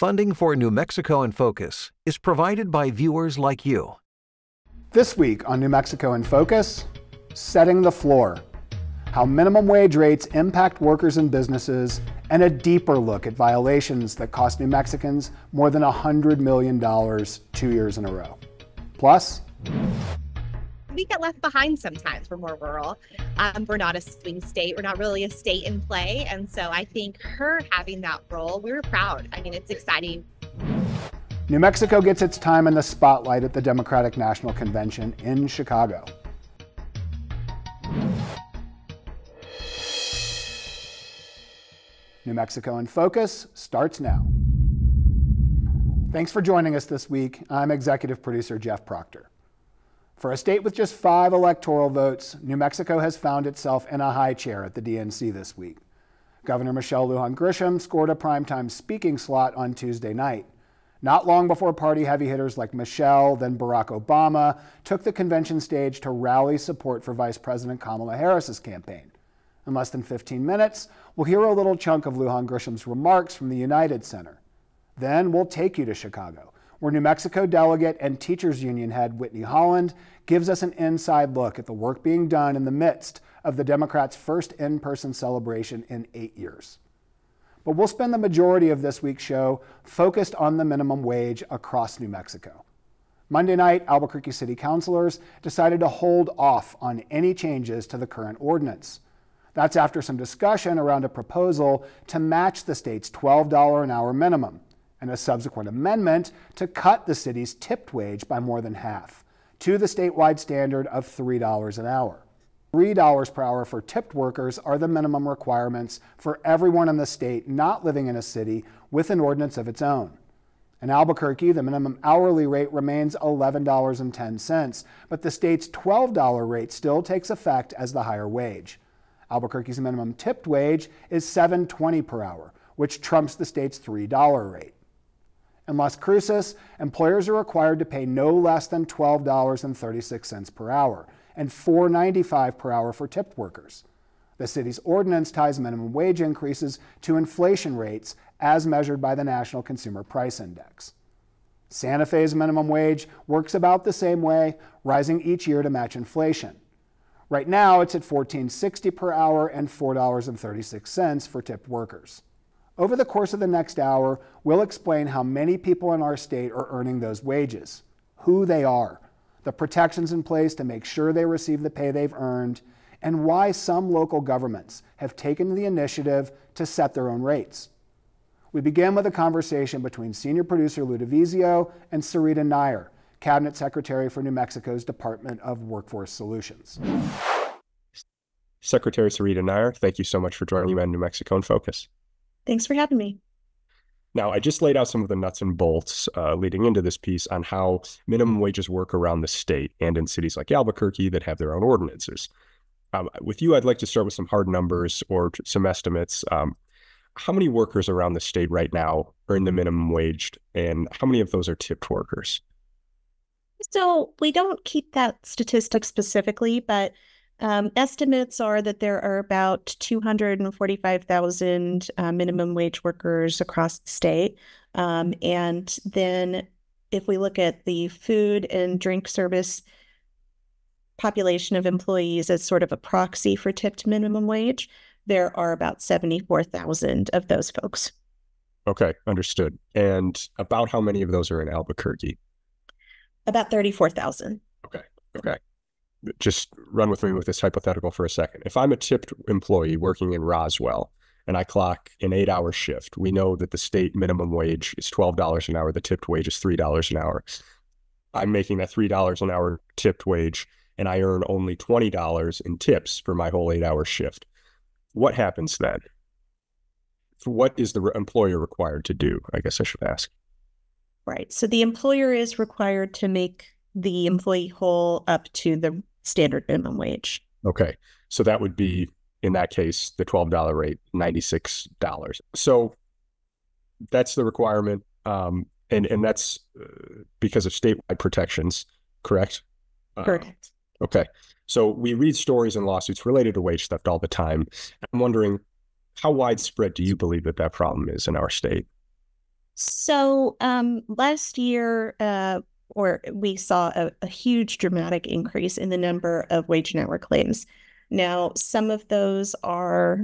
Funding for New Mexico in Focus is provided by viewers like you. This week on New Mexico in Focus, setting the floor, how minimum wage rates impact workers and businesses, and a deeper look at violations that cost New Mexicans more than $100 million 2 years in a row. Plus, we get left behind sometimes. We're more rural. We're not a swing state. We're not really a state in play. And so I think her having that role, we were proud. I mean, it's exciting. New Mexico gets its time in the spotlight at the Democratic National Convention in Chicago. New Mexico in Focus starts now. Thanks for joining us this week. I'm executive producer Jeff Proctor. For a state with just 5 electoral votes, New Mexico has found itself in a high chair at the DNC this week. Governor Michelle Lujan Grisham scored a primetime speaking slot on Tuesday night, not long before party heavy hitters like Michelle, then Barack Obama, took the convention stage to rally support for Vice President Kamala Harris's campaign. In less than 15 minutes, we'll hear a little chunk of Lujan Grisham's remarks from the United Center. Then we'll take you to Chicago, where New Mexico delegate and teachers union head Whitney Holland gives us an inside look at the work being done in the midst of the Democrats' first in-person celebration in 8 years. But we'll spend the majority of this week's show focused on the minimum wage across New Mexico. Monday night, Albuquerque City councilors decided to hold off on any changes to the current ordinance. That's after some discussion around a proposal to match the state's $12 an hour minimum and a subsequent amendment to cut the city's tipped wage by more than half to the statewide standard of $3 an hour. $3 per hour for tipped workers are the minimum requirements for everyone in the state not living in a city with an ordinance of its own. In Albuquerque, the minimum hourly rate remains $11.10, but the state's $12 rate still takes effect as the higher wage. Albuquerque's minimum tipped wage is $7.20 per hour, which trumps the state's $3 rate. In Las Cruces, employers are required to pay no less than $12.36 per hour and $4.95 per hour for tipped workers. The city's ordinance ties minimum wage increases to inflation rates as measured by the National Consumer Price Index. Santa Fe's minimum wage works about the same way, rising each year to match inflation. Right now, it's at $14.60 per hour and $4.36 for tipped workers. Over the course of the next hour, we'll explain how many people in our state are earning those wages, who they are, the protections in place to make sure they receive the pay they've earned, and why some local governments have taken the initiative to set their own rates. We begin with a conversation between senior producer Lou DeVizio and Sarita Nair, Cabinet Secretary for New Mexico's Department of Workforce Solutions. Secretary Sarita Nair, thank you so much for joining me on New Mexico in Focus. Thanks for having me. Now, I just laid out some of the nuts and bolts leading into this piece on how minimum wages work around the state and in cities like Albuquerque that have their own ordinances. With you, I'd like to start with some hard numbers or some estimates. How many workers around the state right now earn the minimum wage, and how many of those are tipped workers? So we don't keep that statistic specifically, but estimates are that there are about 245,000 minimum wage workers across the state. And then if we look at the food and drink service population of employees as sort of a proxy for tipped minimum wage, there are about 74,000 of those folks. Okay, understood. And about how many of those are in Albuquerque? About 34,000. Okay. Just run with me with this hypothetical for a second. If I'm a tipped employee working in Roswell and I clock an 8-hour shift, we know that the state minimum wage is $12 an hour. The tipped wage is $3 an hour. I'm making that $3 an hour tipped wage and I earn only $20 in tips for my whole 8-hour shift. What happens then? What is the employer required to do? I guess I should ask. Right. So the employer is required to make the employee whole up to the standard minimum wage. Okay. So that would be, in that case, the $12 rate, $96. So that's the requirement. And that's because of statewide protections, correct? Correct. Okay. So we read stories and lawsuits related to wage theft all the time. I'm wondering, how widespread do you believe that problem is in our state? So last year, or we saw a huge dramatic increase in the number of wage and hour claims. Now, some of those are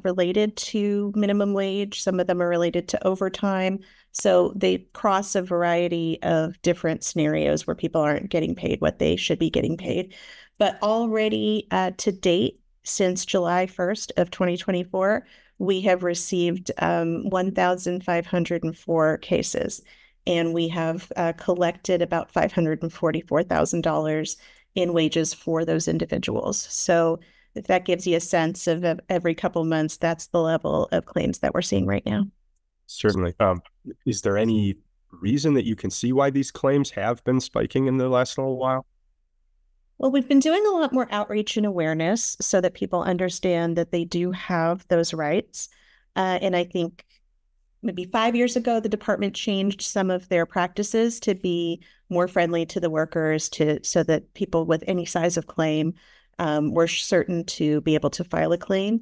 related to minimum wage. Some of them are related to overtime. So they cross a variety of different scenarios where people aren't getting paid what they should be getting paid. But already to date, since July 1st of 2024, we have received 1,504 cases, and we have collected about $544,000 in wages for those individuals. So if that gives you a sense of every couple months, that's the level of claims that we're seeing right now. Certainly. Is there any reason that you can see why these claims have been spiking in the last little while? Well, we've been doing a lot more outreach and awareness so that people understand that they do have those rights. And I think maybe 5 years ago, the department changed some of their practices to be more friendly to the workers, so that people with any size of claim were certain to be able to file a claim.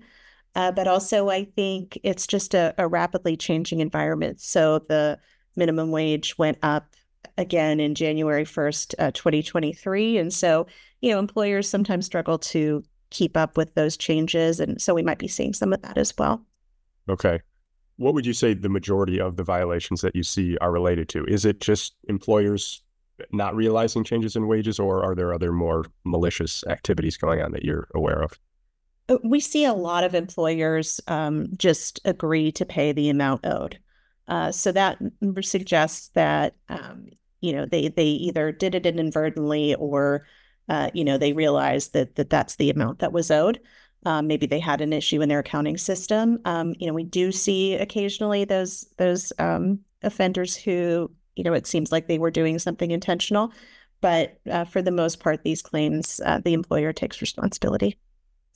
But also, I think it's just a rapidly changing environment. So the minimum wage went up again in January 1st, 2023. And so, employers sometimes struggle to keep up with those changes. And so we might be seeing some of that as well. Okay. What would you say the majority of the violations that you see are related to? Is it just employers not realizing changes in wages, or are there other more malicious activities going on that you're aware of? We see a lot of employers just agree to pay the amount owed. So that suggests that, they either did it inadvertently, or, they realized that that's the amount that was owed. Maybe they had an issue in their accounting system. We do see occasionally those offenders who, it seems like they were doing something intentional. But for the most part, these claims, the employer takes responsibility.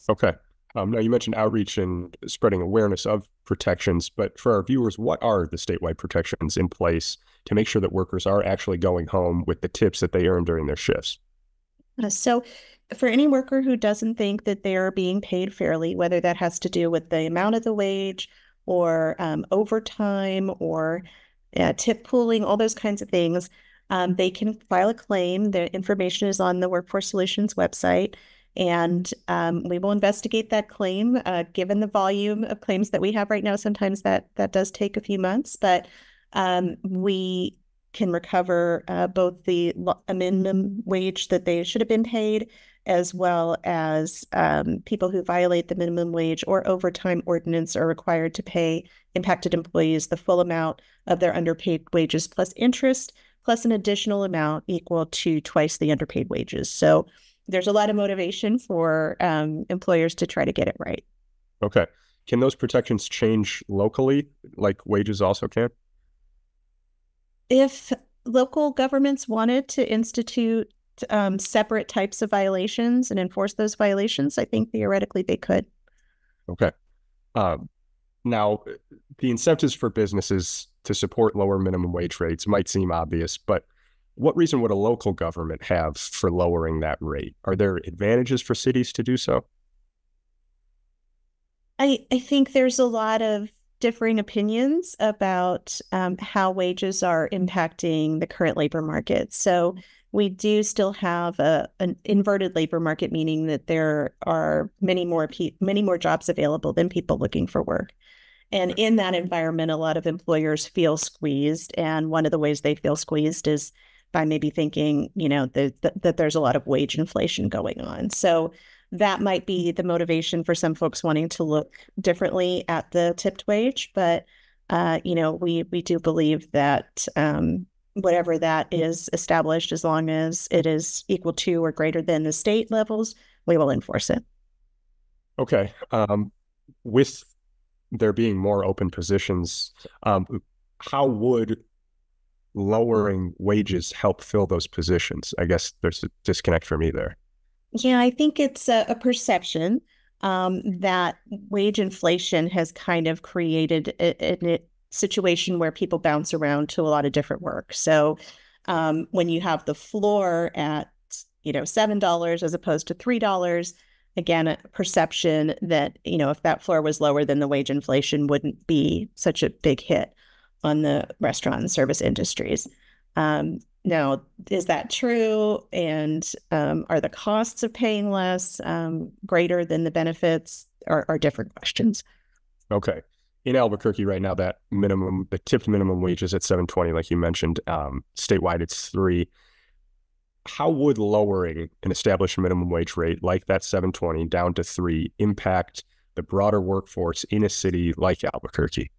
Okay. Now, you mentioned outreach and spreading awareness of protections, but for our viewers, what are the statewide protections in place to make sure that workers are actually going home with the tips that they earn during their shifts? So for any worker who doesn't think that they are being paid fairly, whether that has to do with the amount of the wage or overtime or tip pooling, all those kinds of things, they can file a claim. The information is on the Workforce Solutions website. And we will investigate that claim. Given the volume of claims that we have right now, sometimes that does take a few months, but we can recover both the minimum wage that they should have been paid, as well as people who violate the minimum wage or overtime ordinance are required to pay impacted employees the full amount of their underpaid wages plus interest, plus an additional amount equal to twice the underpaid wages. So there's a lot of motivation for employers to try to get it right. Okay. Can those protections change locally, like wages also can? If local governments wanted to institute separate types of violations and enforce those violations, I think theoretically they could. Okay. Now, the incentives for businesses to support lower minimum wage rates might seem obvious, but what reason would a local government have for lowering that rate? Are there advantages for cities to do so? I think there's a lot of differing opinions about how wages are impacting the current labor market. So we do still have an inverted labor market, meaning that there are many more jobs available than people looking for work. And in that environment, a lot of employers feel squeezed. And one of the ways they feel squeezed is by maybe thinking, that there's a lot of wage inflation going on. So that might be the motivation for some folks wanting to look differently at the tipped wage. But, we do believe that whatever that is established, as long as it is equal to or greater than the state levels, we will enforce it. Okay. With there being more open positions, how would lowering wages help fill those positions? I guess there's a disconnect for me there. Yeah, I think it's a perception that wage inflation has kind of created a situation where people bounce around to a lot of different work. So when you have the floor at, $7 as opposed to $3, again, a perception that, if that floor was lower, then the wage inflation wouldn't be such a big hit. on the restaurant and service industries. Now, is that true? And are the costs of paying less greater than the benefits? Are different questions. Okay. In Albuquerque right now, the tipped minimum wage is at $7.20, like you mentioned. Statewide, it's $3. How would lowering an established minimum wage rate like that $7.20 down to $3 impact the broader workforce in a city like Albuquerque?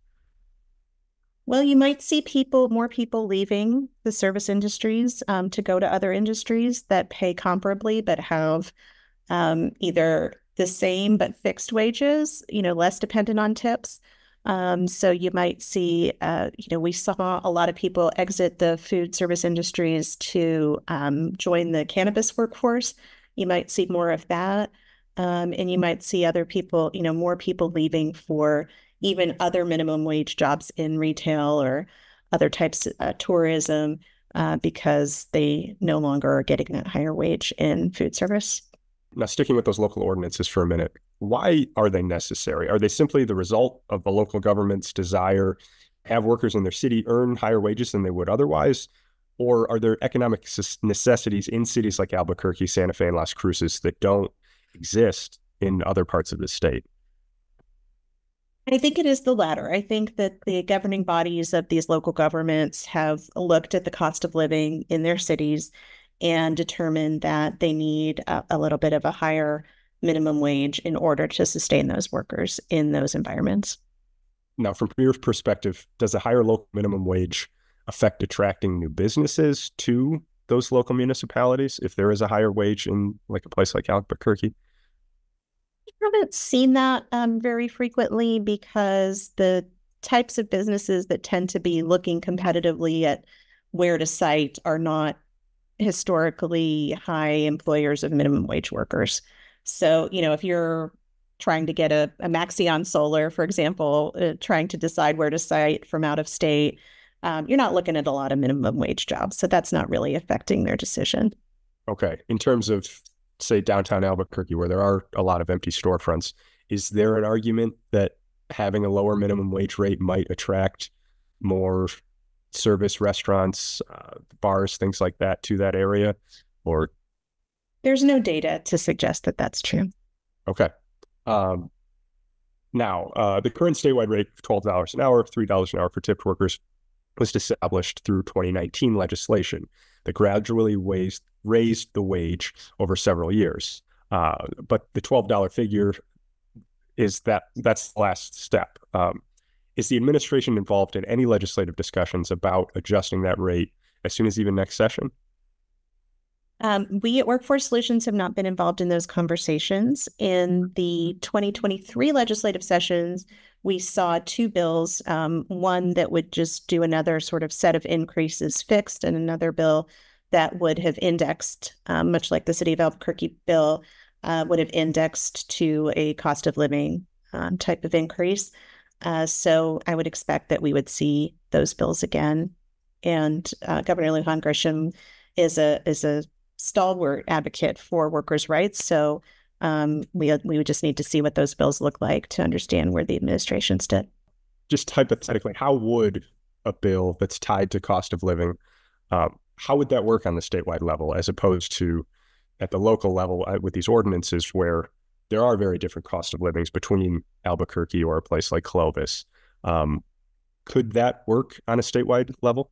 Well, you might see more people leaving the service industries to go to other industries that pay comparably but have either the same but fixed wages, less dependent on tips. So you might see, we saw a lot of people exit the food service industries to join the cannabis workforce. You might see more of that. And you might see other people, more people leaving for even other minimum wage jobs in retail or other types of tourism because they no longer are getting that higher wage in food service. Now, sticking with those local ordinances for a minute, why are they necessary? Are they simply the result of the local government's desire to have workers in their city earn higher wages than they would otherwise? Or are there economic necessities in cities like Albuquerque, Santa Fe, and Las Cruces that don't exist in other parts of the state? I think it is the latter. I think that the governing bodies of these local governments have looked at the cost of living in their cities and determined that they need a little bit of a higher minimum wage in order to sustain those workers in those environments. Now, from your perspective, does a higher local minimum wage affect attracting new businesses to those local municipalities if there is a higher wage in like a place like Albuquerque? I haven't seen that very frequently because the types of businesses that tend to be looking competitively at where to site are not historically high employers of minimum wage workers. So, if you're trying to get a Maxion Solar, for example, trying to decide where to site from out of state, you're not looking at a lot of minimum wage jobs. So that's not really affecting their decision. Okay. In terms of, say, downtown Albuquerque, where there are a lot of empty storefronts, is there an argument that having a lower minimum wage rate might attract more service restaurants, bars, things like that to that area? Or there's no data to suggest that that's true. Okay. Now, the current statewide rate of $12 an hour, $3 an hour for tipped workers was established through 2019 legislation that gradually raised the wage over several years. But the $12 figure that's the last step. Is the administration involved in any legislative discussions about adjusting that rate as soon as even next session? We at Workforce Solutions have not been involved in those conversations. In the 2023 legislative sessions, we saw two bills, one that would just do another sort of set of increases fixed, and another bill that would have indexed, much like the City of Albuquerque bill, would have indexed to a cost of living type of increase. So I would expect that we would see those bills again. And Governor Lujan Grisham is a stalwart advocate for workers' rights. So we would just need to see what those bills look like to understand where the administration stood. Just hypothetically, how would a bill that's tied to cost of living, how would that work on the statewide level as opposed to at the local level with these ordinances where there are very different cost of livings between Albuquerque or a place like Clovis? Could that work on a statewide level?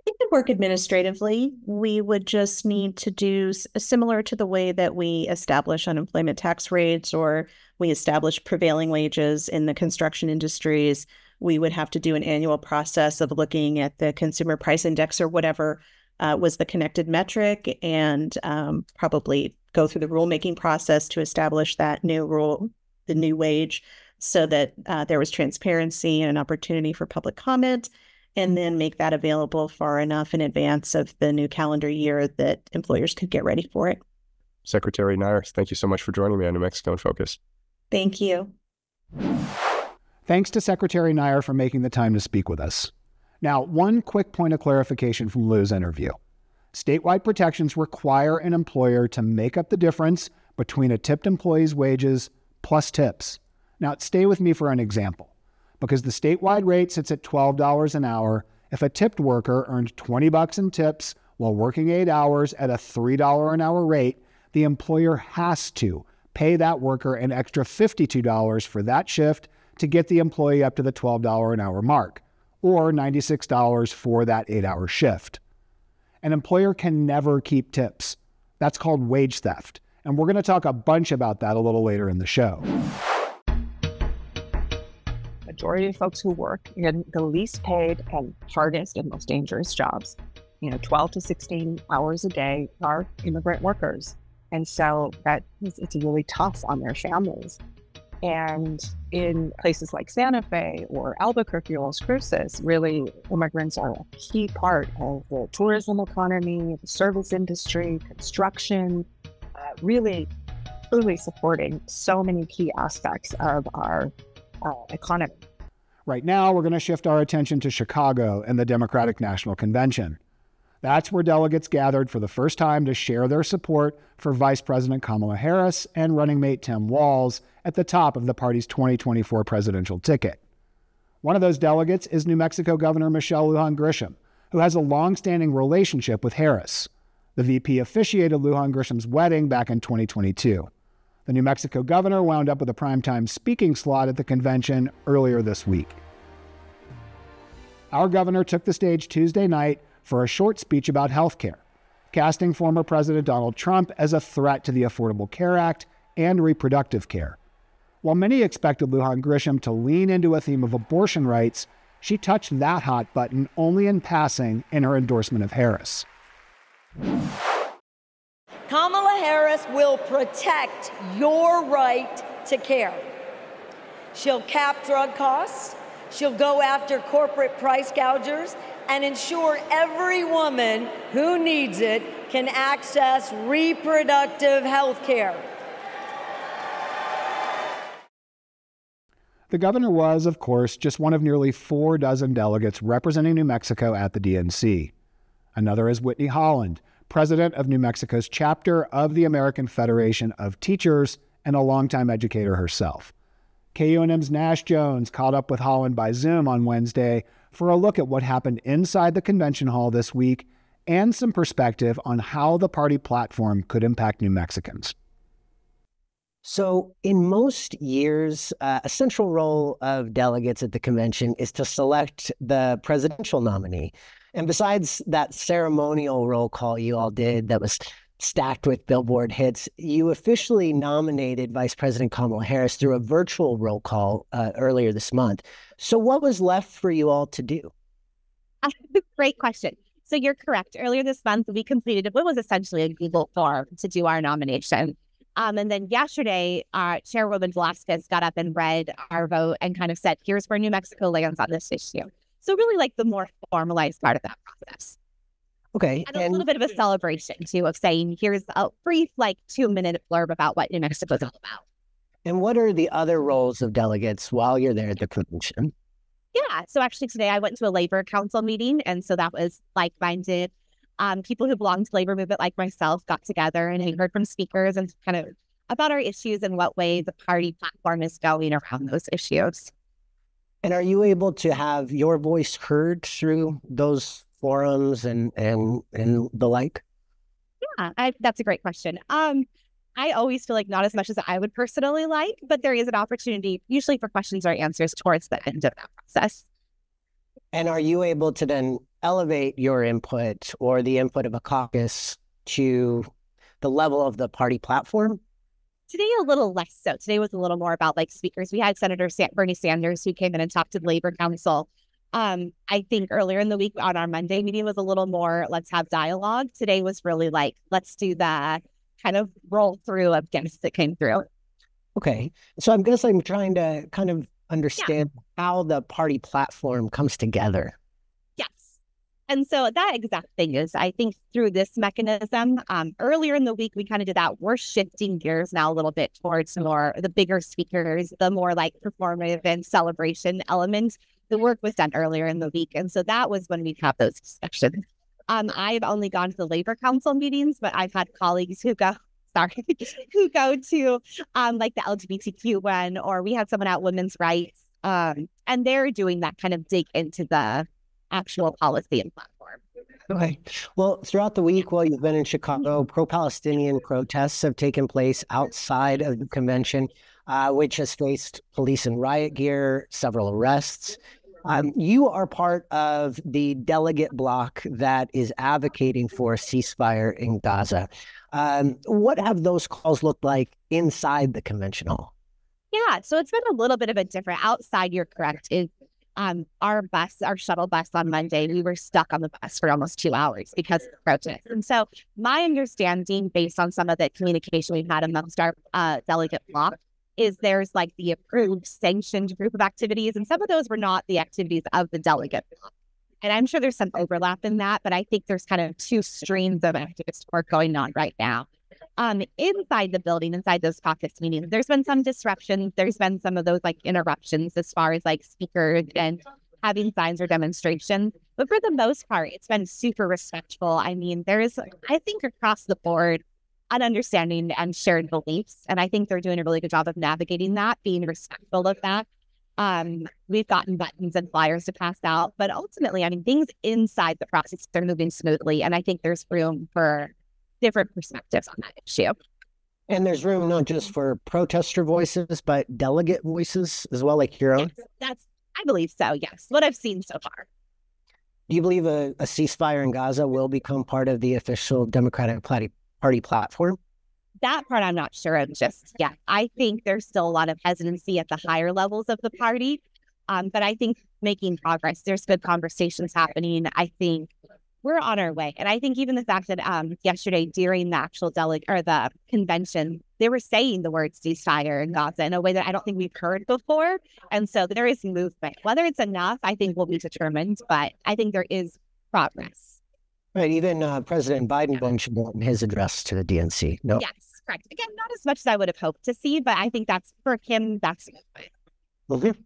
It could work administratively. We would just need to do similar to the way that we establish unemployment tax rates or we establish prevailing wages in the construction industries. We would have to do an annual process of looking at the consumer price index or whatever was the connected metric, and probably go through the rulemaking process to establish that new rule, the new wage, so that there was transparency and an opportunity for public comment, and then make that available far enough in advance of the new calendar year that employers could get ready for it. Secretary Nayar, thank you so much for joining me on New Mexico in Focus. Thank you. Thanks to Secretary Nayar for making the time to speak with us. Now, one quick point of clarification from Lou's interview. Statewide protections require an employer to make up the difference between a tipped employee's wages plus tips. Now, stay with me for an example. because the statewide rate sits at $12 an hour. If a tipped worker earned $20 in tips while working 8 hours at a $3 an hour rate, the employer has to pay that worker an extra $52 for that shift to get the employee up to the $12 an hour mark, or $96 for that 8-hour shift. An employer can never keep tips. That's called wage theft, and we're going to talk a bunch about that a little later in the show. Majority of folks who work in the least paid and hardest and most dangerous jobs, 12 to 16 hours a day, are immigrant workers. And so it's really tough on their families. And in places like Santa Fe or Albuquerque or Las Cruces, really immigrants are a key part of the tourism economy, the service industry, construction, really supporting so many key aspects of our economy. Right now, we're going to shift our attention to Chicago and the Democratic National Convention. That's where delegates gathered for the first time to share their support for Vice President Kamala Harris and running mate Tim Walz at the top of the party's 2024 presidential ticket. One of those delegates is New Mexico Governor Michelle Lujan Grisham, who has a long-standing relationship with Harris. The VP officiated Lujan Grisham's wedding back in 2022. The New Mexico governor wound up with a primetime speaking slot at the convention earlier this week. Our governor took the stage Tuesday night for a short speech about health care, casting former President Donald Trump as a threat to the Affordable Care Act and reproductive care. While many expected Lujan Grisham to lean into a theme of abortion rights, she touched that hot button only in passing in her endorsement of Harris. Kamala Harris will protect your right to care. She'll cap drug costs, she'll go after corporate price gougers, and ensure every woman who needs it can access reproductive health care. The governor was, of course, just one of nearly 4 dozen delegates representing New Mexico at the DNC. Another is Whitney Holland, president of New Mexico's chapter of the American Federation of Teachers and a longtime educator herself. KUNM's Nash Jones caught up with Holland by Zoom on Wednesday for a look at what happened inside the convention hall this week and some perspective on how the party platform could impact New Mexicans. So in most years, a central role of delegates at the convention is to select the presidential nominee. And besides that ceremonial roll call you all did that was stacked with billboard hits, you officially nominated Vice President Kamala Harris through a virtual roll call earlier this month. So what was left for you all to do? Great question. So you're correct. Earlier this month, we completed what was essentially a Google form to do our nomination. And then yesterday, Chairwoman Velasquez got up and read our vote and kind of said, here's where New Mexico lands on this issue. So really like the more formalized part of that process. Okay. And a little bit of a celebration, too, of saying, here's a brief, 2-minute blurb about what New Mexico is all about. And what are the other roles of delegates while you're there at the convention? Yeah. So actually today I went to a labor council meeting. And so that was like-minded. People who belong to labor movement like myself got together and I heard from speakers and kind of about our issues and what way the party platform is going around those issues. And are you able to have your voice heard through those forums and the like? Yeah, that's a great question. I always feel like not as much as I would personally like, but there is an opportunity usually for questions or answers towards the end of that process. And are you able to then elevate your input or the input of a caucus to the level of the party platform? Today, a little less so. Today was a little more about speakers. We had Senator Bernie Sanders who came in and talked to the Labor Council. I think earlier in the week on our Monday meeting was a little more, let's have dialogue. Today was really let's do the kind of roll through of guests that came through. Okay. So I'm trying to kind of understand how the party platform comes together. Yes. And so that exact thing is, I think through this mechanism, earlier in the week, we kind of did that. We're shifting gears now a little bit towards more the bigger speakers, the more performative and celebration elements. The work was done earlier in the week. And so that was when we have those discussions. I've only gone to the Labor Council meetings, but I've had colleagues who go to the LGBTQ one, or we had someone at Women's Rights And they're doing that kind of dig into the actual policy and platform. Okay. Well, throughout the week while you've been in Chicago, pro-Palestinian protests have taken place outside of the convention, which has faced police in riot gear, several arrests. You are part of the delegate bloc that is advocating for a ceasefire in Gaza. What have those calls looked like inside the convention hall? Yeah, so it's been a little bit of a different outside. You're correct. Is our shuttle bus on Monday, we were stuck on the bus for almost 2 hours because of the protests. And so my understanding, based on some of the communication we've had amongst our delegate bloc, is there's like the approved sanctioned group of activities, and some of those were not the activities of the delegate bloc. And I'm sure there's some overlap in that, but I think there's kind of two streams of activist work going on right now. Inside the building, inside those caucus meetings, there's been some disruptions. There's been some of those like interruptions as far as like speakers and having signs or demonstrations. But for the most part, it's been super respectful. I mean, there's, I think, across the board, an understanding and shared beliefs. And I think they're doing a really good job of navigating that, being respectful of that. We've gotten buttons and flyers to pass out, but ultimately, I mean, things inside the process are moving smoothly. And I think there's room for different perspectives on that issue. And there's room not just for protester voices, but delegate voices as well, like your own? Yes, I believe so, yes. What I've seen so far. Do you believe a ceasefire in Gaza will become part of the official Democratic Party platform? That part I'm not sure of just yet. I think there's still a lot of hesitancy at the higher levels of the party. But I think making progress, there's good conversations happening. I think we're on our way. And I think even the fact that yesterday during the actual the convention, they were saying the word ceasefire in Gaza in a way that I don't think we've heard before. And so there is movement. Whether it's enough, I think will be determined, but I think there is progress. Right. Even President Biden mentioned it in his address to the DNC. No. Yes, correct. Again, not as much as I would have hoped to see, but I think that's for him, that's movement. Mm-hmm.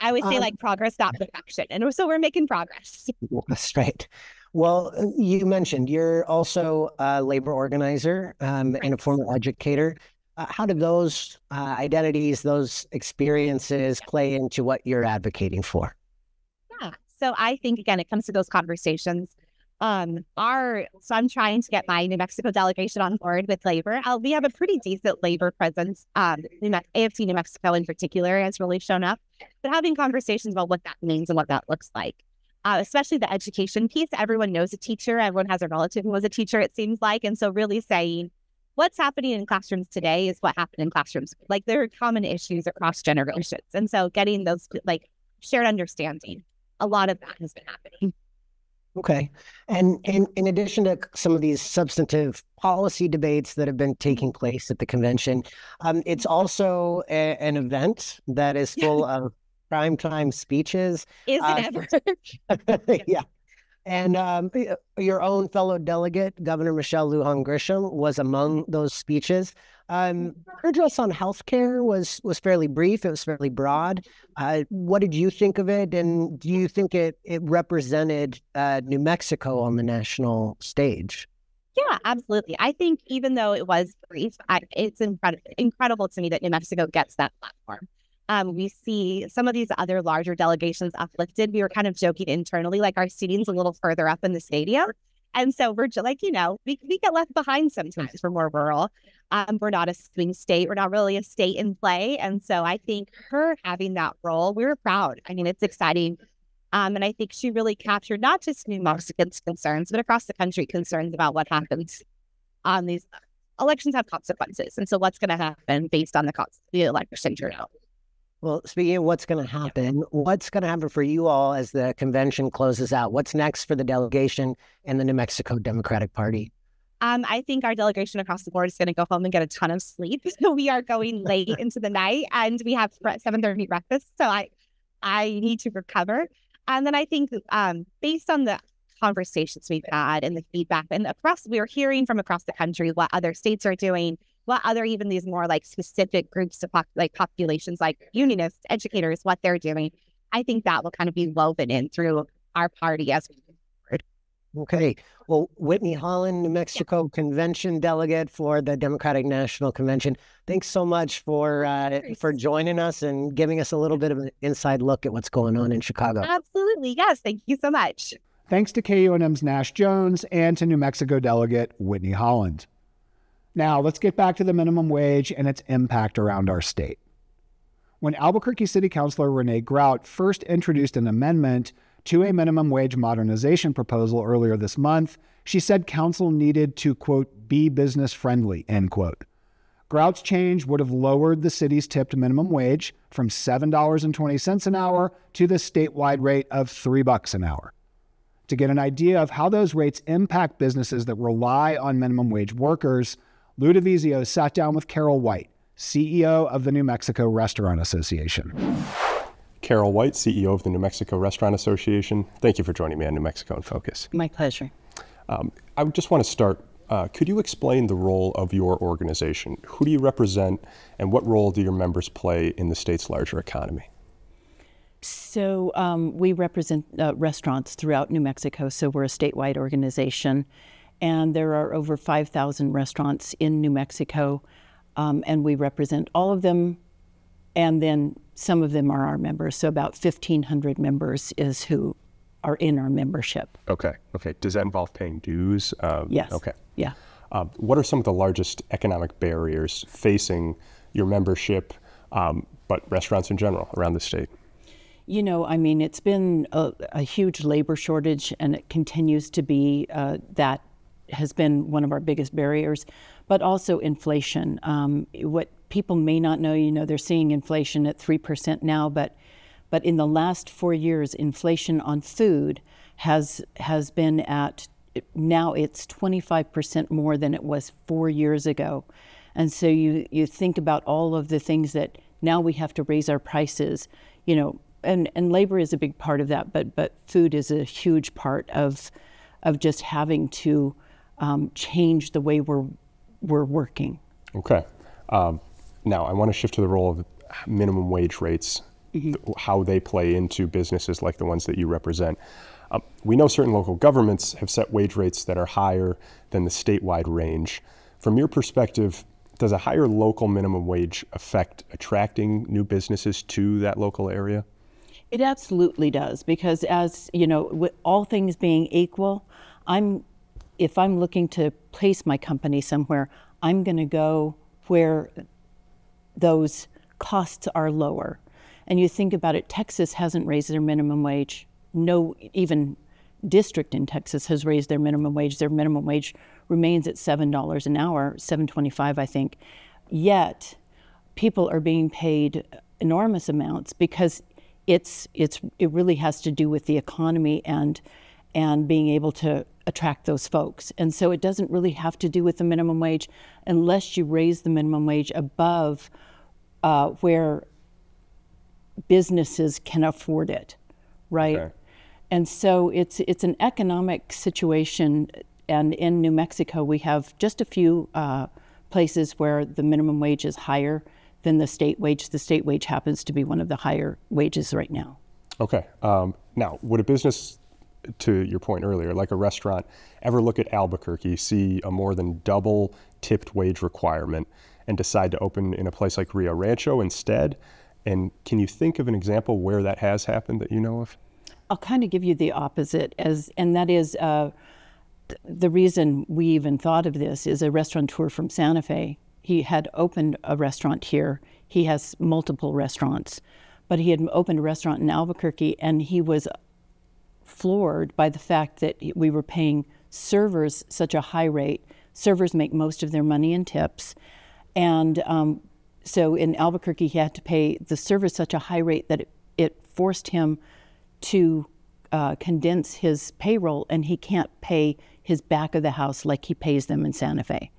I would say like progress, not perfection. And so we're making progress. That's right. Well, you mentioned you're also a labor organizer and a former educator. How do those identities, those experiences play into what you're advocating for? Yeah. So I think, again, it comes to those conversations. So I'm trying to get my New Mexico delegation on board with labor. We have a pretty decent labor presence. AFT New Mexico in particular has really shown up. But having conversations about what that means and what that looks like. Especially the education piece. Everyone knows a teacher. Everyone has a relative who was a teacher, it seems like. And so really saying what's happening in classrooms today is what happened in classrooms. Like there are common issues across generations. And so getting those like shared understanding, a lot of that has been happening. Okay. And in addition to some of these substantive policy debates that have been taking place at the convention, it's also an event that is full of primetime speeches. Is it ever? Yeah. And your own fellow delegate, Governor Michelle Lujan Grisham, was among those speeches. Her address on healthcare was fairly brief. It was fairly broad. What did you think of it? And do you think it represented New Mexico on the national stage? Yeah, absolutely. I think even though it was brief, it's incredible to me that New Mexico gets that platform. We see some of these other larger delegations uplifted. We were kind of joking internally, like our seating's a little further up in the stadium. And so we're like, we get left behind sometimes. We're more rural. We're not a swing state. We're not really a state in play. And so I think her having that role, we were proud. I mean, it's exciting. And I think she really captured not just New Mexicans' concerns, but across the country concerns about what happens on these elections have consequences. And so what's going to happen based on the election turnout. Well, speaking of what's going to happen for you all as the convention closes out? What's next for the delegation and the New Mexico Democratic Party? I think our delegation across the board is going to go home and get a ton of sleep. So we are going late into the night, and we have 7:30 breakfast. So I need to recover. And then I think based on the conversations we've had and the feedback, and we are hearing from across the country what other states are doing, what other even these more like specific groups of populations like unionists, educators, what they're doing. I think that will kind of be woven in through our party as we move forward. Okay. Well, Whitney Holland, New Mexico Convention delegate for the Democratic National Convention. Thanks so much for joining us and giving us a little bit of an inside look at what's going on in Chicago. Absolutely. Yes. Thank you so much. Thanks to KUNM's Nash Jones and to New Mexico delegate Whitney Holland. Now, let's get back to the minimum wage and its impact around our state. When Albuquerque City Councilor Renee Grout first introduced an amendment to a minimum wage modernization proposal earlier this month, she said council needed to, quote, be business friendly, end quote. Grout's change would have lowered the city's tipped minimum wage from $7.20 an hour to the statewide rate of $3 an hour. To get an idea of how those rates impact businesses that rely on minimum wage workers, Lou DeVizio sat down with Carol White, CEO of the New Mexico Restaurant Association. Carol White, CEO of the New Mexico Restaurant Association. Thank you for joining me on New Mexico in Focus. My pleasure. I just want to start. Could you explain the role of your organization? Who do you represent, and what role do your members play in the state's larger economy? So we represent restaurants throughout New Mexico, so we're a statewide organization. And there are over 5,000 restaurants in New Mexico, and we represent all of them. And then some of them are our members. So about 1,500 members is who are in our membership. Okay. Does that involve paying dues? Yes. Okay. Yeah. What are some of the largest economic barriers facing your membership, but restaurants in general around the state? You know, I mean, it's been a huge labor shortage, and it continues to be. That has been one of our biggest barriers, but also inflation. What people may not know, you know, they're seeing inflation at 3% now, but in the last 4 years, inflation on food has been at, now it's 25% more than it was 4 years ago. And so you think about all of the things that now we have to raise our prices, you know, and labor is a big part of that, but food is a huge part of just having to change the way we're working. Okay. Now, I want to shift to the role of minimum wage rates, how they play into businesses like the ones that you represent. We know certain local governments have set wage rates that are higher than the statewide range. From your perspective, does a higher local minimum wage affect attracting new businesses to that local area? It absolutely does, because as you know, with all things being equal, if I'm looking to place my company somewhere, I'm going to go where those costs are lower. And you think about it, Texas hasn't raised their minimum wage. No, even district in Texas has raised their minimum wage. Their minimum wage remains at $7 an hour, $7.25, I think. Yet, people are being paid enormous amounts because it really has to do with the economy and being able to attract those folks. And so it doesn't really have to do with the minimum wage unless you raise the minimum wage above where businesses can afford it, right? Okay. And so it's an economic situation. And in New Mexico, we have just a few places where the minimum wage is higher than the state wage. The state wage happens to be one of the higher wages right now. Okay. Now, would a business, to your point earlier, like a restaurant, ever look at Albuquerque, see a more than double tipped wage requirement, and decide to open in a place like Rio Rancho instead? And can you think of an example where that has happened that you know of? I'll kind of give you the opposite, and that is the reason we even thought of this is a restaurateur from Santa Fe. He had opened a restaurant here. He has multiple restaurants, but he had opened a restaurant in Albuquerque, and he was floored by the fact that we were paying servers such a high rate. Servers make most of their money in tips. And so in Albuquerque, he had to pay the servers such a high rate that it forced him to condense his payroll, and he can't pay his back of the house like he pays them in Santa Fe.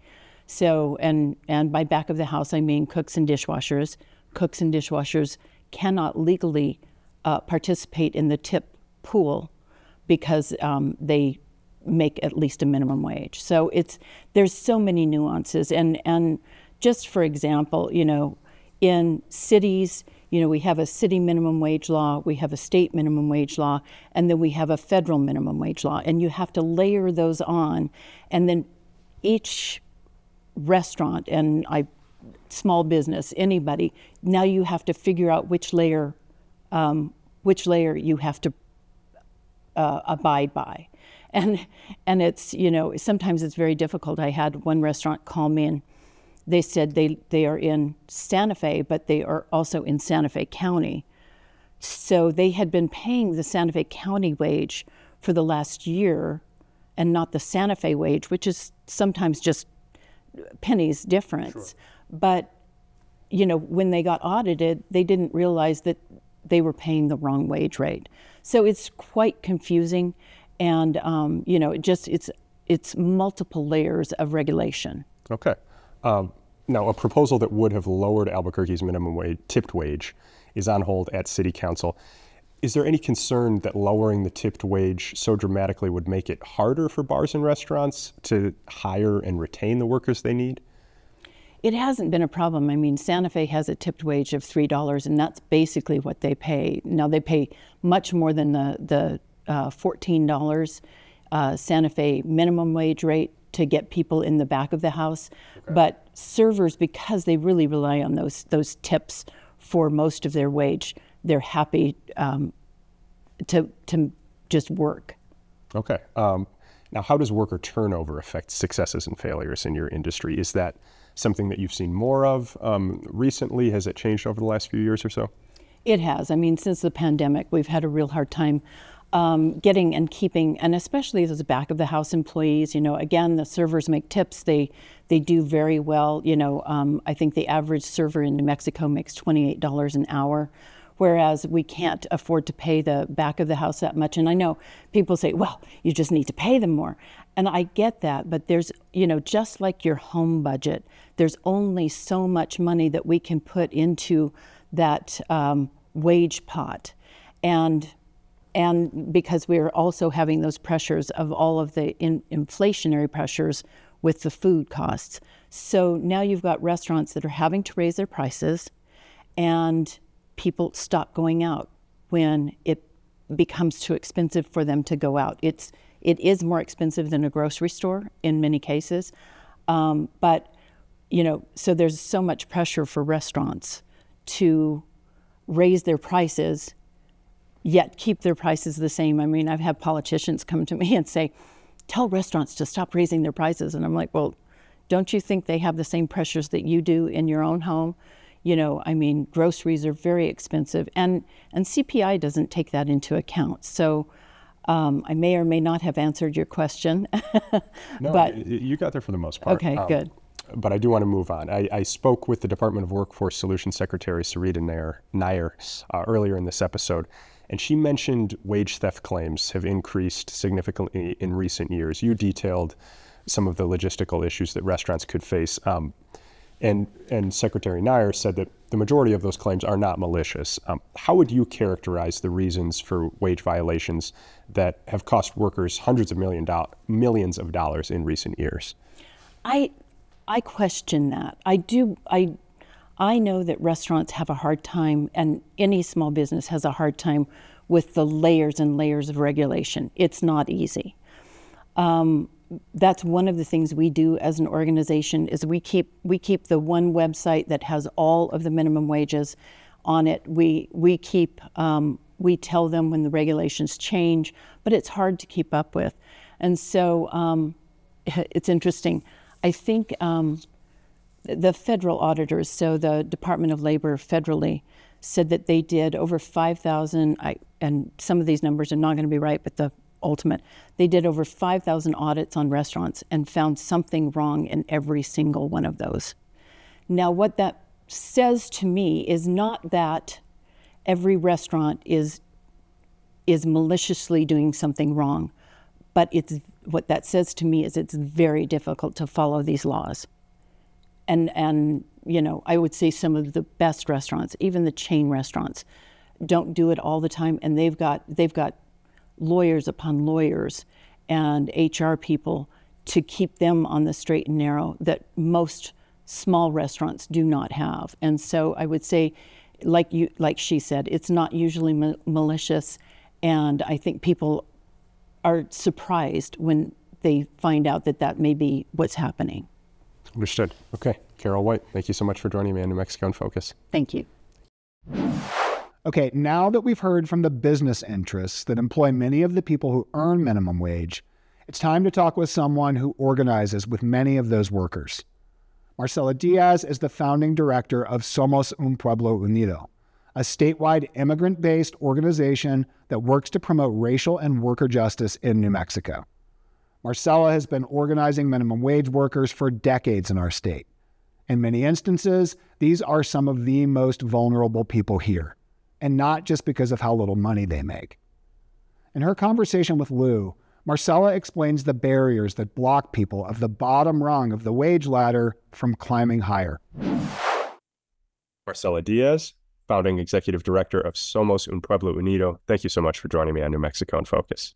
So, and by back of the house, I mean cooks and dishwashers. Cooks and dishwashers cannot legally participate in the tip pool because they make at least a minimum wage. So there's so many nuances. And just for example, you know, in cities, we have a city minimum wage law, we have a state minimum wage law, and then we have a federal minimum wage law. And you have to layer those on. And then each restaurant and small business, anybody, now you have to figure out which layer you have to abide by. And it's, sometimes it's very difficult. I had one restaurant call me and they said they are in Santa Fe, but they are also in Santa Fe County. So they had been paying the Santa Fe County wage for the last year and not the Santa Fe wage, which is sometimes just pennies difference. Sure. But, when they got audited, they didn't realize that they were paying the wrong wage rate. So it's quite confusing. And, it's multiple layers of regulation. Okay. Now, a proposal that would have lowered Albuquerque's minimum wage, tipped wage, is on hold at City Council. Is there any concern that lowering the tipped wage so dramatically would make it harder for bars and restaurants to hire and retain the workers they need? It hasn't been a problem. I mean, Santa Fe has a tipped wage of $3, and that's basically what they pay. Now, they pay much more than the $14 Santa Fe minimum wage rate to get people in the back of the house. Okay. But servers, because they really rely on those tips for most of their wage, they're happy to just work. Okay. Now, how does worker turnover affect successes and failures in your industry? Is that something that you've seen more of recently? Has it changed over the last few years or so? It has. I mean, since the pandemic, we've had a real hard time getting and keeping, and especially those back of the house employees. Again, the servers make tips. They do very well. I think the average server in New Mexico makes $28 an hour, whereas we can't afford to pay the back of the house that much. And I know people say, well, you just need to pay them more. And I get that, but there's, just like your home budget, there's only so much money that we can put into that wage pot. And because we're also having those pressures of all of the inflationary pressures with the food costs. So now you've got restaurants that are having to raise their prices, and people stop going out when it becomes too expensive for them to go out. It is more expensive than a grocery store in many cases. But, so there's so much pressure for restaurants to raise their prices yet keep their prices the same. I mean, I've had politicians come to me and say, tell restaurants to stop raising their prices. And I'm like, well, don't you think they have the same pressures that you do in your own home? Groceries are very expensive, and CPI doesn't take that into account. So I may or may not have answered your question. No, but you got there for the most part. Okay, good. But I do want to move on. I spoke with the Department of Workforce Solutions Secretary Sarita Nair earlier in this episode, and she mentioned wage theft claims have increased significantly in recent years. You detailed some of the logistical issues that restaurants could face. And Secretary Nair said that the majority of those claims are not malicious. How would you characterize the reasons for wage violations that have cost workers hundreds of millions of dollars in recent years? I question that. I know that restaurants have a hard time, and any small business has a hard time with the layers and layers of regulation. It's not easy. That's one of the things we do as an organization is we keep the one website that has all of the minimum wages on it. We tell them when the regulations change, but it's hard to keep up with. And so it's interesting. I think the federal auditors, so the Department of Labor federally, said that they did over 5,000, and some of these numbers are not going to be right, but the ultimate, they did over 5,000 audits on restaurants and found something wrong in every single one of those. Now, what that says to me is not that every restaurant is maliciously doing something wrong, but what that says to me is it's very difficult to follow these laws. And I would say some of the best restaurants, even the chain restaurants, don't do it all the time, and they've got lawyers upon lawyers and HR people to keep them on the straight and narrow that most small restaurants do not have. And so I would say like she said, it's not usually malicious, and I think people are surprised when they find out that that may be what's happening. Understood. Okay. Carol White, thank you so much for joining me on New Mexico in Focus. Thank you. Okay, now that we've heard from the business interests that employ many of the people who earn minimum wage, it's time to talk with someone who organizes with many of those workers. Marcela Diaz is the founding director of Somos Un Pueblo Unido, a statewide immigrant-based organization that works to promote racial and worker justice in New Mexico. Marcela has been organizing minimum wage workers for decades in our state. In many instances, these are some of the most vulnerable people here, and not just because of how little money they make. In her conversation with Lou, Marcela explains the barriers that block people of the bottom rung of the wage ladder from climbing higher. Marcela Diaz, founding executive director of Somos Un Pueblo Unido. Thank you so much for joining me on New Mexico in Focus.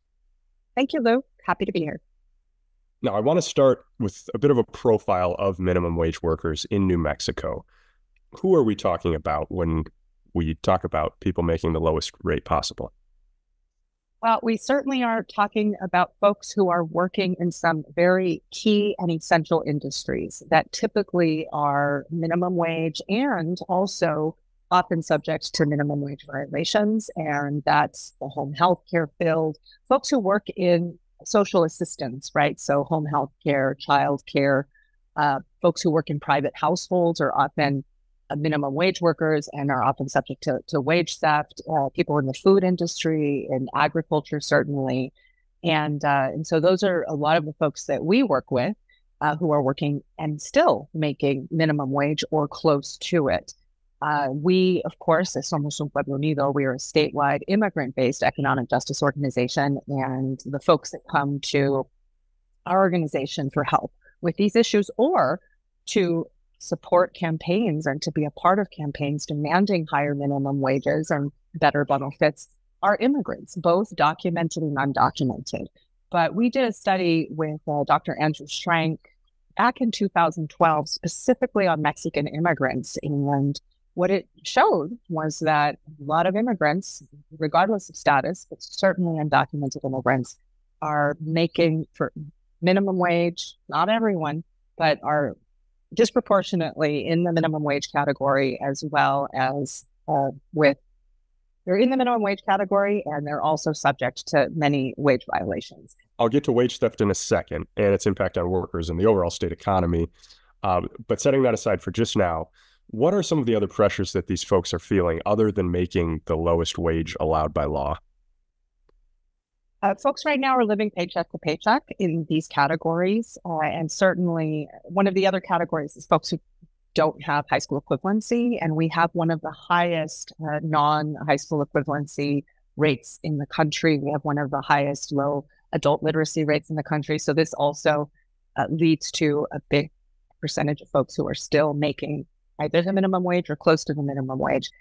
Thank you, Lou. Happy to be here. Now, I want to start with a bit of a profile of minimum wage workers in New Mexico. Who are we talking about when we talk about people making the lowest rate possible? Well, we certainly are talking about folks who are working in some very key and essential industries that typically are minimum wage and also often subject to minimum wage violations. And that's the home health care field, folks who work in social assistance, right? So home health care, child care, folks who work in private households are often minimum wage workers and are often subject to wage theft, people in the food industry, in agriculture, certainly. And so those are a lot of the folks that we work with who are working and still making minimum wage or close to it. We, of course, as Somos Un Pueblo Unido, we are a statewide immigrant-based economic justice organization, and the folks that come to our organization for help with these issues or to support campaigns and to be a part of campaigns demanding higher minimum wages and better benefits are immigrants, both documented and undocumented. But we did a study with Dr. Andrew Schrank back in 2012, specifically on Mexican immigrants. And what it showed was that a lot of immigrants, regardless of status, but certainly undocumented immigrants, are making for minimum wage, not everyone, but are disproportionately in the minimum wage category, as well as they're in the minimum wage category and they're also subject to many wage violations. I'll get to wage theft in a second and its impact on workers and the overall state economy. But setting that aside for just now, what are some of the other pressures that these folks are feeling other than making the lowest wage allowed by law? Folks right now are living paycheck to paycheck in these categories. And certainly one of the other categories is folks who don't have high school equivalency. And we have one of the highest non-high school equivalency rates in the country. We have one of the highest low adult literacy rates in the country. So this also leads to a big percentage of folks who are still making either the minimum wage or close to the minimum wage.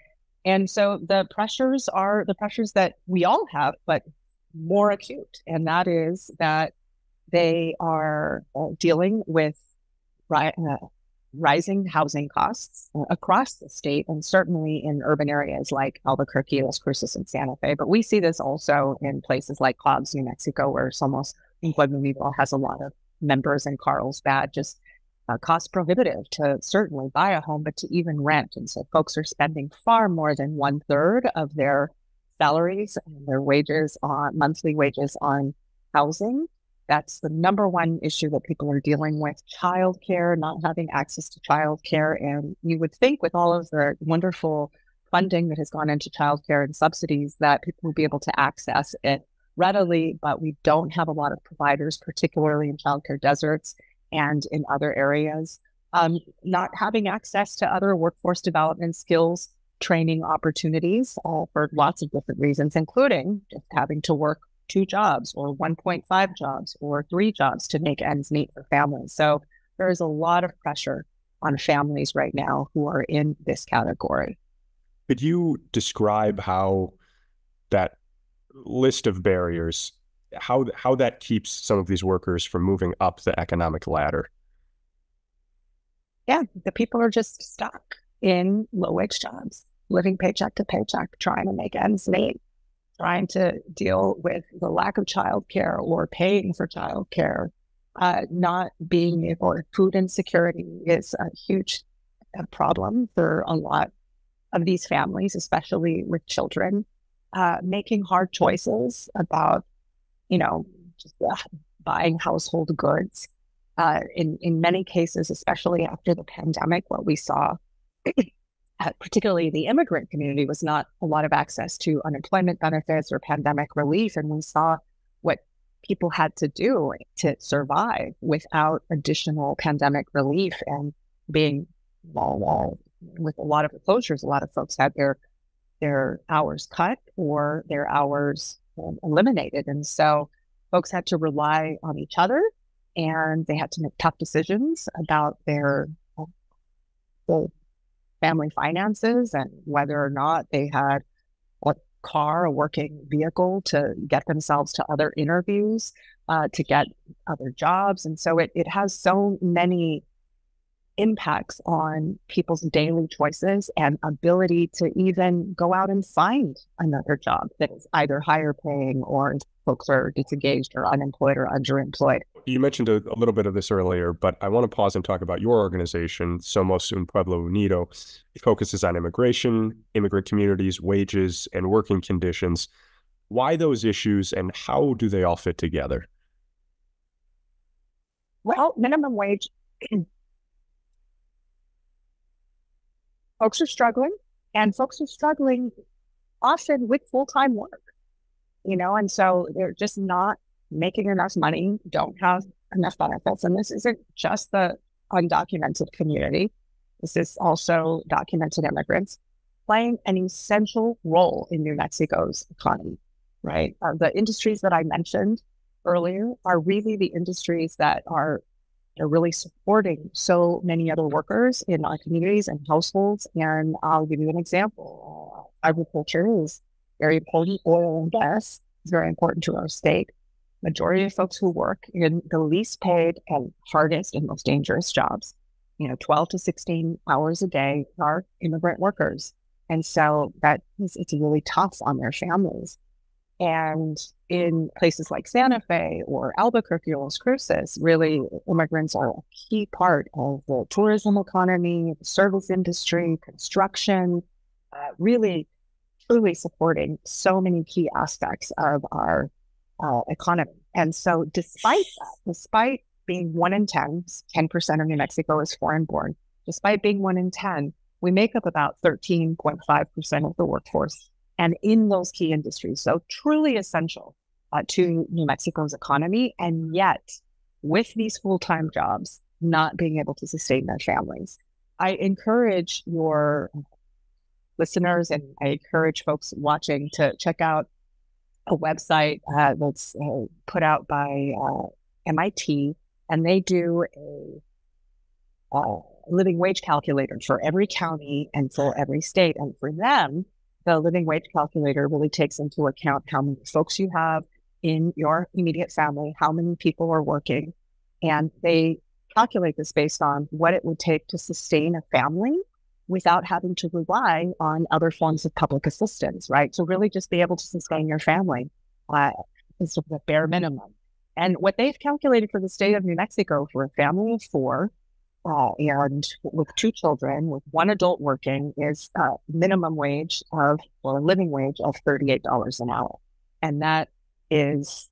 And so the pressures are the pressures that we all have, but more acute. And that is that they are dealing with rising housing costs across the state, and certainly in urban areas like Albuquerque, Las Cruces, and Santa Fe. But we see this also in places like Clogs, New Mexico, where Somos Un Pueblo Unido has a lot of members, and Carlsbad, just cost prohibitive to certainly buy a home, but to even rent. And so folks are spending far more than 1/3 of their salaries and their wages on monthly wages on housing. That's the number one issue that people are dealing with. Childcare, not having access to childcare. And you would think with all of the wonderful funding that has gone into childcare and subsidies that people will be able to access it readily, but we don't have a lot of providers, particularly in childcare deserts and in other areas. Not having access to other workforce development skills, training opportunities for lots of different reasons, including just having to work 2 jobs or 1.5 jobs or 3 jobs to make ends meet for families. So there is a lot of pressure on families right now who are in this category. Could you describe how that list of barriers, how that keeps some of these workers from moving up the economic ladder? Yeah, the people are just stuck in low-wage jobs. living paycheck to paycheck, trying to make ends meet, trying to deal with the lack of childcare or paying for childcare, not being able, food insecurity is a huge problem for a lot of these families, especially with children, making hard choices about, just buying household goods. In many cases, especially after the pandemic, what we saw, particularly the immigrant community, was not a lot of access to unemployment benefits or pandemic relief. And we saw what people had to do to survive without additional pandemic relief, and being with a lot of the closures, a lot of folks had their hours cut or their hours eliminated. And so folks had to rely on each other, and they had to make tough decisions about their family finances and whether or not they had a car, a working vehicle to get themselves to other interviews, to get other jobs. And so it has so many impacts on people's daily choices and ability to even go out and find another job that is either higher paying, or folks are disengaged or unemployed or underemployed. You mentioned a little bit of this earlier, but I want to pause and talk about your organization, Somos Un Pueblo Unido. It focuses on immigration, immigrant communities, wages, and working conditions. Why those issues, and how do they all fit together? Well, minimum wage, folks are struggling, and folks are struggling often with full-time work, and so they're just not making enough money, don't have enough benefits. And this isn't just the undocumented community. This is also documented immigrants playing an essential role in New Mexico's economy, right? The industries that I mentioned earlier are really the industries that are really supporting so many other workers in our communities and households. And I'll give you an example. Agriculture is very important. Oil and gas is very important to our state. Majority of folks who work in the least paid and hardest and most dangerous jobs, 12 to 16 hours a day, are immigrant workers. And so it's really tough on their families. And in places like Santa Fe or Albuquerque or Las Cruces, really immigrants are a key part of the tourism economy, the service industry, construction, really truly supporting so many key aspects of our economy. And so despite being 1 in 10, 10% of New Mexico is foreign born, despite being 1 in 10, we make up about 13.5% of the workforce, and in those key industries. So truly essential to New Mexico's economy. And yet, with these full-time jobs, not being able to sustain their families. I encourage your listeners, and I encourage folks watching, to check out a website that's put out by MIT, and they do a living wage calculator for every county and for every state. And for them, the living wage calculator really takes into account how many folks you have in your immediate family, how many people are working, and they calculate this based on what it would take to sustain a family without having to rely on other forms of public assistance, right? So really just be able to sustain your family is sort of the bare minimum. And what they've calculated for the state of New Mexico for a family of 4, and with 2 children, with 1 adult working, is minimum wage or living wage of $38 an hour. And that is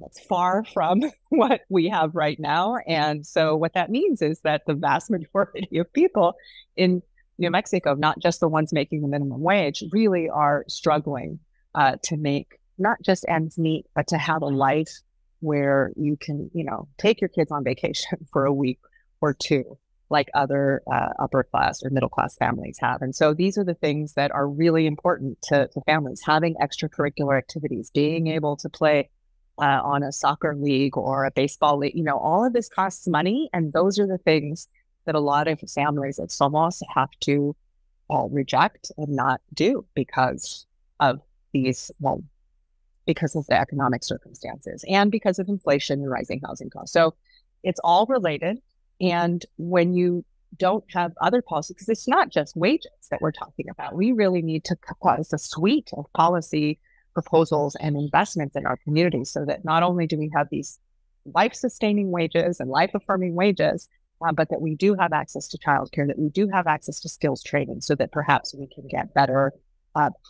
that's far from what we have right now. And so what that means is that the vast majority of people in New Mexico, not just the ones making the minimum wage, really are struggling to make not just ends meet, but to have a life where you can, take your kids on vacation for a week or 2, like other upper class or middle class families have. And so these are the things that are really important to families: having extracurricular activities, being able to play on a soccer league or a baseball league. All of this costs money. And those are the things that a lot of families at Somos have to reject and not do because of these, because of the economic circumstances and because of inflation and rising housing costs. So it's all related. And when you don't have other policies, because it's not just wages that we're talking about. We really need to cause a suite of policy proposals and investments in our communities so that not only do we have these life-sustaining wages and life-affirming wages, but that we do have access to childcare, that we do have access to skills training, so that perhaps we can get better,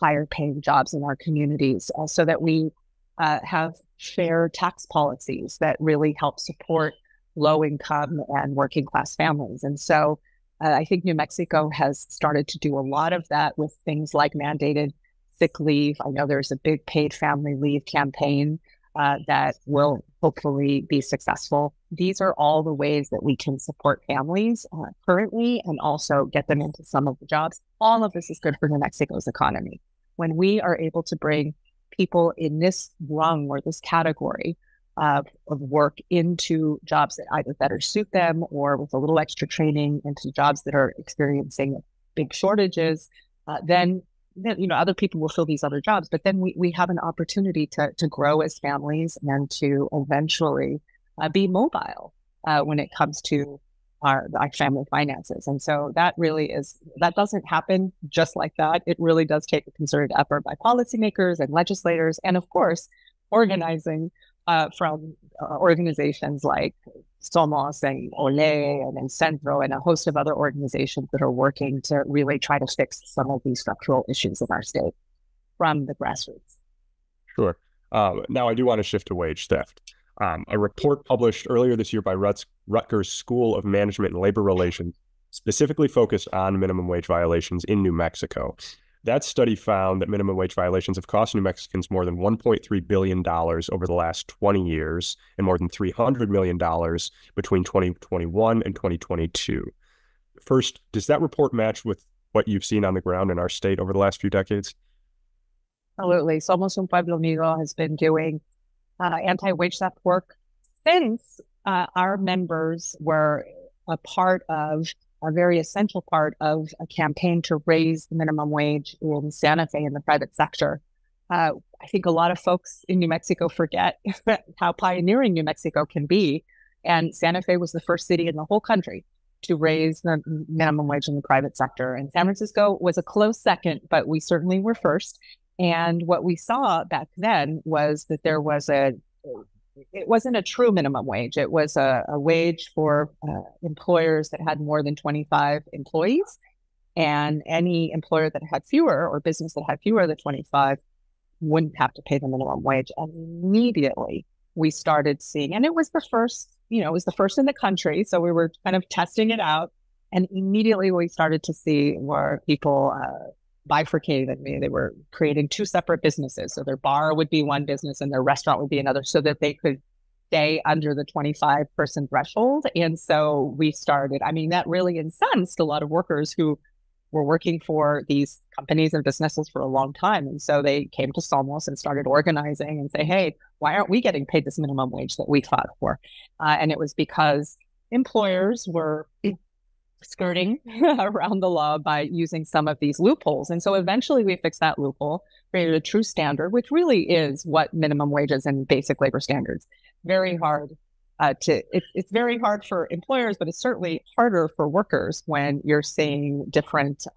higher-paying jobs in our communities, so that we have fair tax policies that really help support low-income and working-class families. And so I think New Mexico has started to do a lot of that with things like mandated sick leave. I know there's a big paid family leave campaign that will hopefully be successful. These are all the ways that we can support families currently and also get them into some of the jobs. All of this is good for New Mexico's economy. When we are able to bring people in this rung or this category of work into jobs that either better suit them or with a little extra training into jobs that are experiencing big shortages, then other people will fill these other jobs. But then we have an opportunity to grow as families and to eventually be mobile when it comes to our family finances. And so that doesn't happen just like that. It really does take a concerted effort by policymakers and legislators, and of course, organizing from organizations like Somos and Olé and Centro and a host of other organizations that are working to really try to fix some of these structural issues in our state from the grassroots. Sure. Now I do want to shift to wage theft. A report published earlier this year by Rutgers School of Management and Labor Relations specifically focused on minimum wage violations in New Mexico. That study found that minimum wage violations have cost New Mexicans more than $1.3 billion over the last 20 years and more than $300 million between 2021 and 2022. First, does that report match with what you've seen on the ground in our state over the last few decades? Absolutely. Somos un Pueblo Unido has been doing anti-wage theft work since our members were a very essential part of a campaign to raise the minimum wage in Santa Fe in the private sector. I think a lot of folks in New Mexico forget how pioneering New Mexico can be. And Santa Fe was the first city in the whole country to raise the minimum wage in the private sector. And San Francisco was a close second, but we certainly were first. And what we saw back then was that there was it wasn't a true minimum wage. It was a wage for employers that had more than 25 employees, and any employer that had fewer or business that had fewer than 25 wouldn't have to pay the minimum wage. And immediately we started seeing, and it was the first in the country. So we were kind of testing it out. And immediately we started to see where people bifurcated. They were creating two separate businesses. So their bar would be one business and their restaurant would be another, so that they could stay under the 25-person threshold. And so we started, that really incensed a lot of workers who were working for these companies and businesses for a long time. And so they came to Somos and started organizing and say, hey, why aren't we getting paid this minimum wage that we fought for? And it was because employers were skirting around the law by using some of these loopholes. And so eventually we fixed that loophole, created a true standard, which really is what minimum wages and basic labor standards. Very hard it's very hard for employers, but it's certainly harder for workers when you're seeing different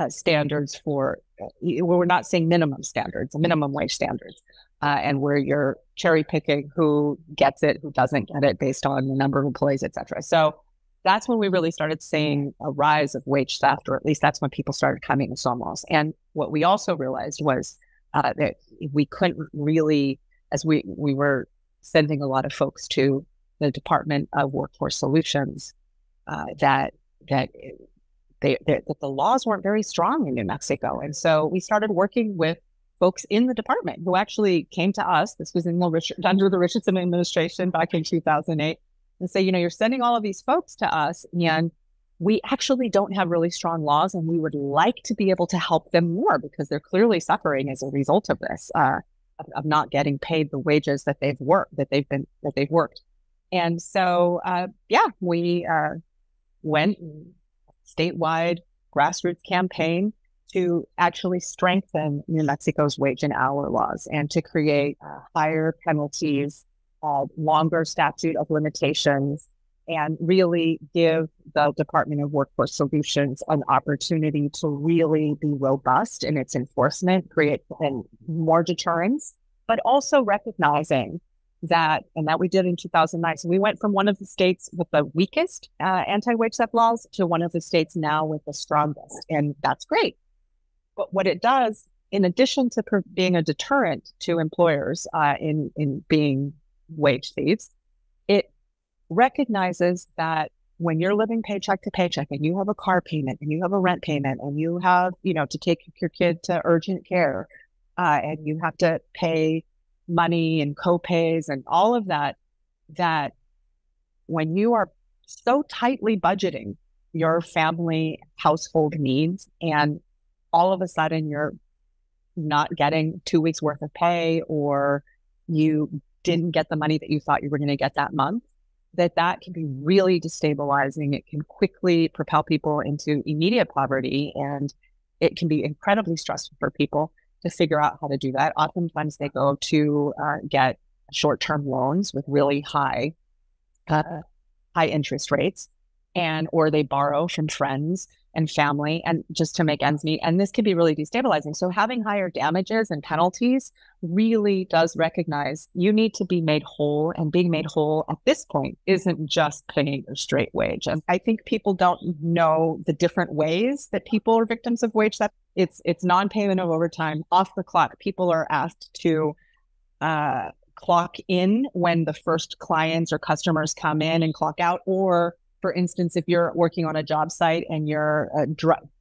standards for, we're not seeing minimum wage standards, and where you're cherry picking who gets it, who doesn't get it based on the number of employees, et cetera. So that's when we really started seeing a rise of wage theft, or at least that's when people started coming to Somos. And what we also realized was that we couldn't really, as we were sending a lot of folks to the Department of Workforce Solutions, that the laws weren't very strong in New Mexico. And so we started working with folks in the department who actually came to us. This was under the Richardson administration back in 2008. And say, you're sending all of these folks to us, and we actually don't have really strong laws, and we would like to be able to help them more because they're clearly suffering as a result of this, of not getting paid the wages that they've worked. And so, we went statewide grassroots campaign to actually strengthen New Mexico's wage and hour laws and to create higher penalties, longer statute of limitations, and really give the Department of Workforce Solutions an opportunity to really be robust in its enforcement, create more deterrence, but also recognizing that, and that we did in 2009. So we went from one of the states with the weakest anti-wage theft laws to one of the states now with the strongest. And that's great. But what it does, in addition to being a deterrent to employers in being wage thieves, it recognizes that when you're living paycheck to paycheck and you have a car payment and you have a rent payment and you have, to take your kid to urgent care and you have to pay money and co-pays and all of that, that when you are so tightly budgeting your family household needs and all of a sudden you're not getting 2 weeks worth of pay, or you didn't get the money that you thought you were going to get that month, that can be really destabilizing. It can quickly propel people into immediate poverty, and it can be incredibly stressful for people to figure out how to do that. Oftentimes they go to get short-term loans with really high interest rates, or they borrow from friends and family and just to make ends meet. And this can be really destabilizing. So having higher damages and penalties really does recognize you need to be made whole, and being made whole at this point isn't just paying your straight wage. And I think people don't know the different ways that people are victims of wage theft. It's non-payment of overtime, off the clock. People are asked to clock in when the first clients or customers come in and clock out. Or for instance, if you're working on a job site and you're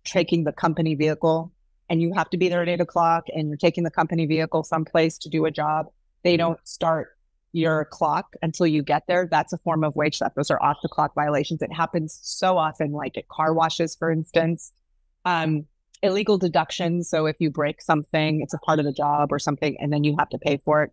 taking the company vehicle and you have to be there at 8 o'clock and you're taking the company vehicle someplace to do a job, they don't start your clock until you get there. That's a form of wage theft. Those are off the clock violations. It happens so often, like at car washes, for instance. Illegal deductions. So if you break something, it's a part of the job or something, and then you have to pay for it.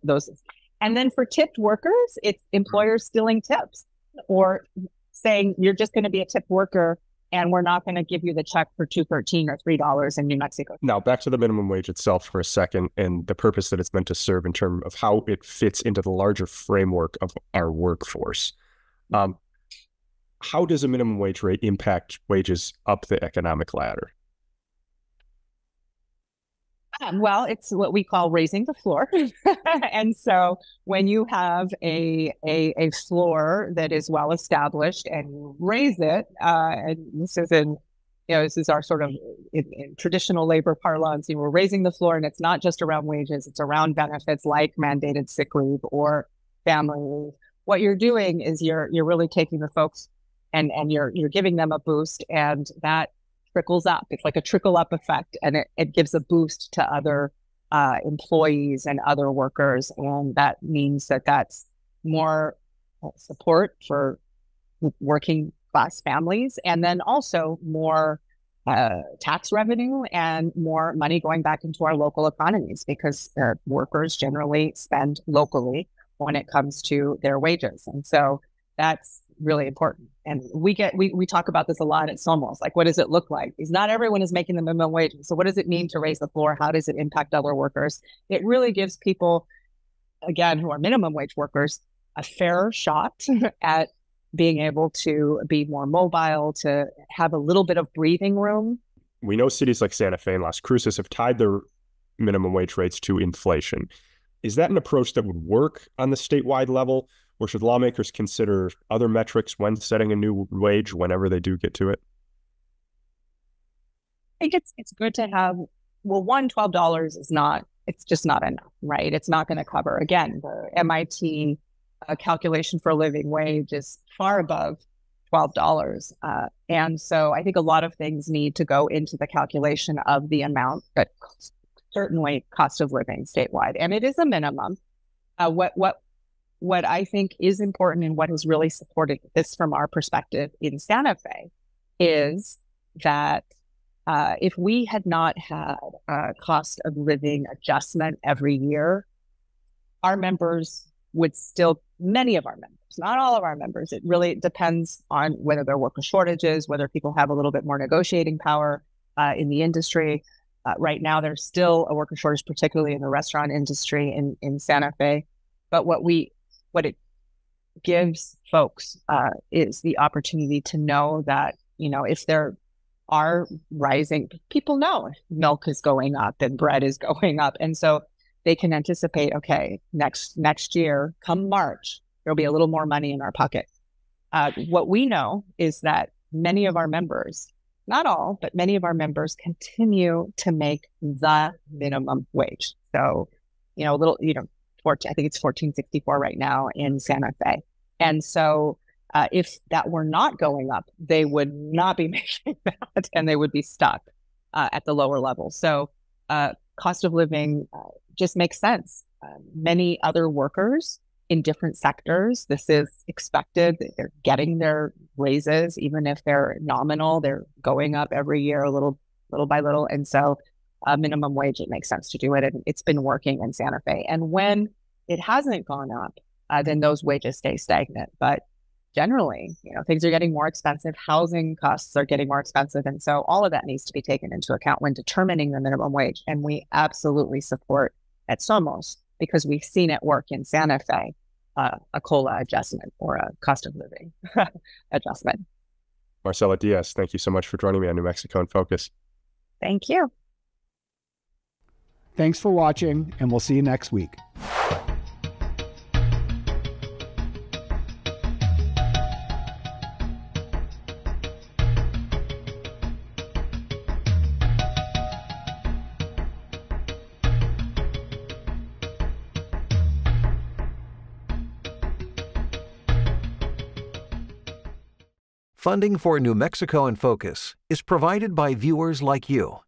And then for tipped workers, it's employers stealing tips or saying you're just going to be a tipped worker and we're not going to give you the check for $2.13 or $3 in New Mexico. Now, back to the minimum wage itself for a second, and the purpose that it's meant to serve in terms of how it fits into the larger framework of our workforce. How does a minimum wage rate impact wages up the economic ladder? Well, it's what we call raising the floor. And so when you have a floor that is well established and you raise it, and this is our sort of in traditional labor parlance, we're raising the floor, and it's not just around wages, it's around benefits like mandated sick leave or family leave. What you're doing is you're really taking the folks and you're giving them a boost, and that trickles up. It's like a trickle up effect, and it gives a boost to other employees and other workers. And that means that's more support for working class families, and then also more tax revenue and more money going back into our local economies, because workers generally spend locally when it comes to their wages. And so that's really important. And we talk about this a lot at Somos. Like, what does it look like? Because not everyone is making the minimum wage. So what does it mean to raise the floor? How does it impact other workers? It really gives people, again, who are minimum wage workers, a fair shot at being able to be more mobile, to have a little bit of breathing room. We know cities like Santa Fe and Las Cruces have tied their minimum wage rates to inflation. Is that an approach that would work on the statewide level? Or should lawmakers consider other metrics when setting a new wage whenever they do get to it? I think it's good to have, $12 is not, it's just not enough, right? It's not going to cover, again, the MIT calculation for a living wage is far above $12. And so I think a lot of things need to go into the calculation of the amount, but certainly cost of living statewide. And it is a minimum. What I think is important, and what has really supported this from our perspective in Santa Fe, is that if we had not had a cost of living adjustment every year, our members would still, many of our members, not all of our members, it really depends on whether there are worker shortages, whether people have a little bit more negotiating power in the industry. Right now, there's still a worker shortage, particularly in the restaurant industry in Santa Fe. But what gives folks is the opportunity to know that, if there are rising, people know milk is going up and bread is going up. And so they can anticipate, okay, next year, come March, there'll be a little more money in our pocket. What we know is that many of our members, not all, but many of our members continue to make the minimum wage. So, I think it's $14.64 right now in Santa Fe. And so if that were not going up, they would not be making that and they would be stuck at the lower level. So cost of living just makes sense. Many other workers in different sectors, this is expected. They're getting their raises, even if they're nominal, they're going up every year little by little. And so minimum wage, it makes sense to do it. And it's been working in Santa Fe. And when it hasn't gone up, then those wages stay stagnant. But generally, things are getting more expensive. Housing costs are getting more expensive. And so all of that needs to be taken into account when determining the minimum wage. And we absolutely support at Somos, because we've seen it work in Santa Fe, a COLA adjustment or a cost of living adjustment. Marcela Diaz, thank you so much for joining me on New Mexico in Focus. Thank you. Thanks for watching, and we'll see you next week. Funding for New Mexico in Focus is provided by viewers like you.